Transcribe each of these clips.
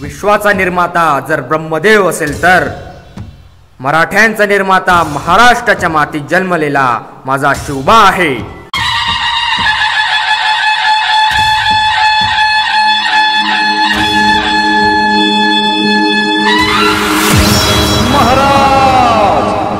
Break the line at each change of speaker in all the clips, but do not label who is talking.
विश्वाचा निर्माता जर ब्रह्मदेव असेल तर मराठ्यांचा निर्माता महाराष्ट्राच्या मातीत जन्मलेला माझा शिवबा आहे.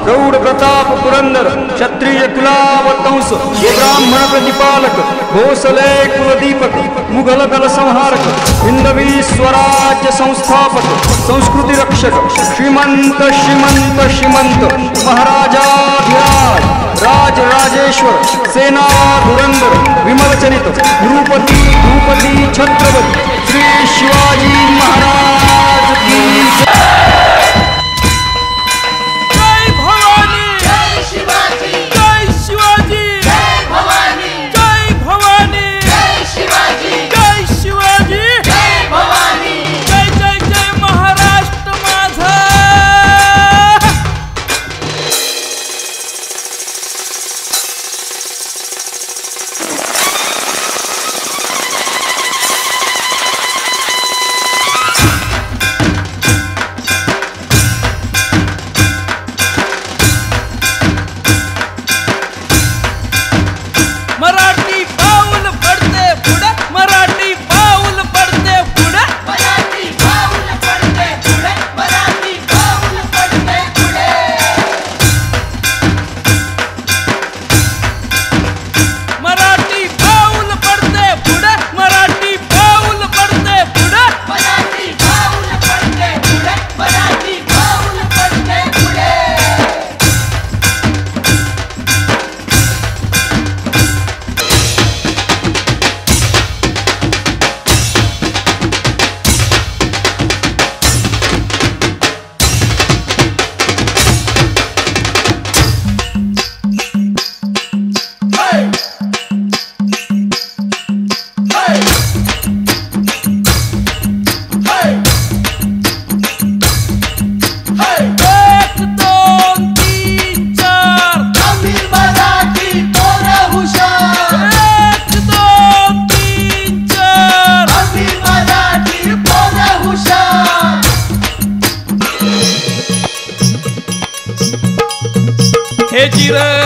प्रौढ प्रताप पुरंदर क्षत्रिय कुलावतंस हे ब्राह्मण प्रतिपालक भोसले कुलदीपक मुघल दल संहारक हिंदवी स्वराज्य संस्थापक संस्कृती रक्षक श्रीमंत श्रीमंत श्रीमंत महाराजाधिराज राज राजेश्वर सेना धुरंधर विमलचरित द्रुपदी भूपती छत्रपती श्री शिवाजी महाराज की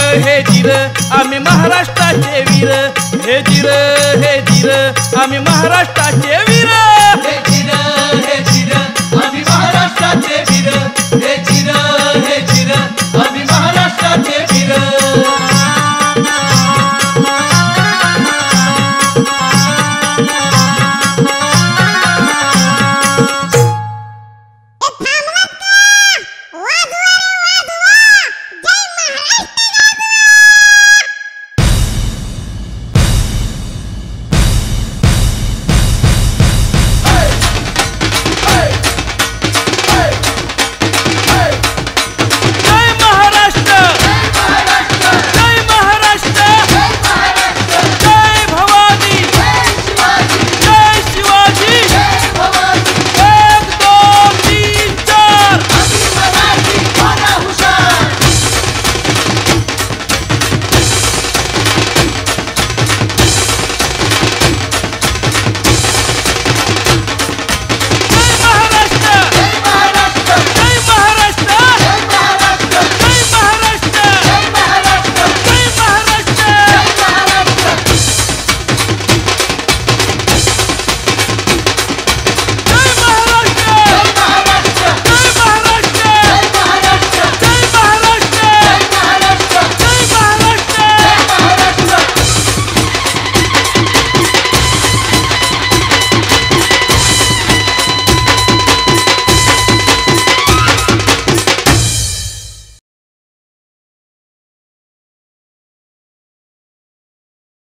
आम्ही महाराष्ट्राचे वीर हे जिर आम्ही महाराष्ट्राचे वीर
हे जिर आम्ही महाराष्ट्राचे वीर हे जिर आम्ही महाराष्ट्राचे वीर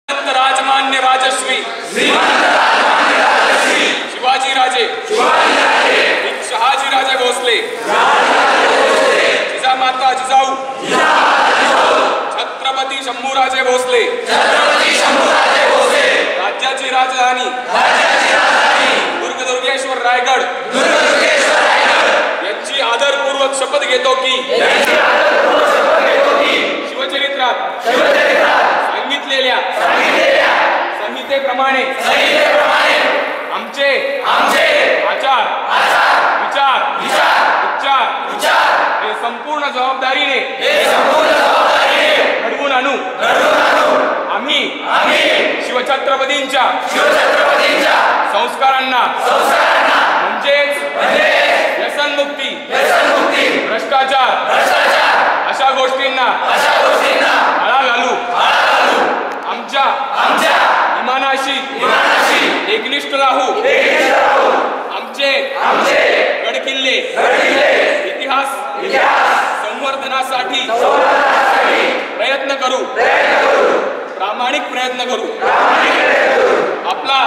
राजमान्य राजश्री शिवाजी राजे शहाजी राजे भोसले जिजामाता जिजाऊ छत्रपती शंभूराजे भोसले राज्याची राजधानी दुर्गेश्वर रायगड यांची आदरपूर्वक शपथ घेतो की शिवचरित्रात सांगितलेल्या संहितेप्रमाणे आमचे आचार जबाबदारीने घडवून आणू आम्ही शिवछत्रपतींच्या संस्कारांना म्हणजेच व्यसनमुक्ती भ्रष्टाचार अशा गोष्टींना आळा घालू आमच्या इमानाशी एकनिष्ठ राहू आमचे गडकिल्ले इतिहास संवर्धनासाठी प्रयत्न करू प्रामाणिक प्रयत्न करू आपला